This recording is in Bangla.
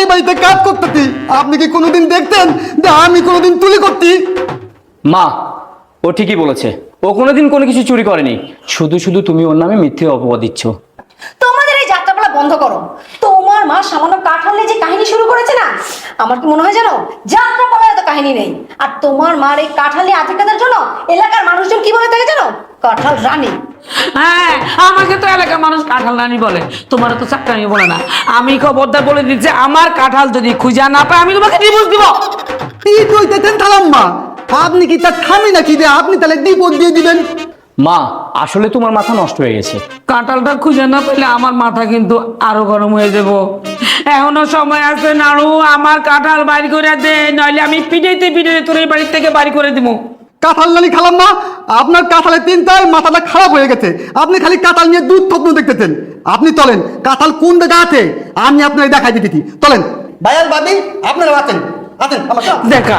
এই বাড়িতে কাজ করতেছি, আপনি কি কোনোদিন দেখতেন যে আমি কোনোদিন চুরি করছি? মা, ও ঠিকই বলেছে, ও কোনোদিন কোনো কিছু চুরি করেনি। শুধু শুধু তুমি ওর নামে মিথ্যে অপবাদ দিচ্ছ। তোমাদের এই যাত্রাপালা বন্ধ করো। তোমার মা সামান্য কাঁঠাল নিয়ে যে কাহিনী শুরু করেছে না, আমার কি মনে হয় জানো, যাত্রাপালায় এত কাহিনী নেই। আর তোমার মার এই কাঁঠালি আধিকাদের জন্য এলাকার মানুষজন কি বলে থাকে জানো, কাঁঠাল রানী। হ্যাঁ, আমাকে তো এলাকার মানুষ কাঁঠাল রানী বলে, তোমার তো চাকরানি বলে না। আমি খবরদার বলে দিচ্ছি, আমার কাঁঠাল যদি খুঁজে না পাই আমি তোমাকে ডিভোর্স দিব। কি কইতেছেন খালাম্মা? আপনি কি তার স্বামী নাকি যে আপনি তাহলে ডিভোর্স দিয়ে দিবেন? মা, আসলে তোমার মাথা নষ্ট হয়ে গেছে। কাঁঠালটা খুঁজে না পেলে আমার মাথা কিন্তু আরো গরম হয়ে যাব। এখনো সময় আছে নাড়ু, আমার কাঁঠাল বাড়ি করে দে, নইলে আমি পিটাইতে পিটাইতে তোর এই বাড়ির থেকে বাড়ি করে দিব। কাঁঠাল নানি খালাম্মা, আপনার কাঁঠালের চিন্তায় মাথাটা খারাপ হয়ে গেছে। আপনি খালি কাঁঠাল নিয়ে দুধ স্বপ্ন দেখতেছেন। আপনি চলেন, কাঁঠাল কোন জায়গা আছে আমি আপনাকে দেখাই দিতেছি। চলেন ভাইয়াল ভাবি, আপনারা আছেন আছেন আমার সাথে। দেখা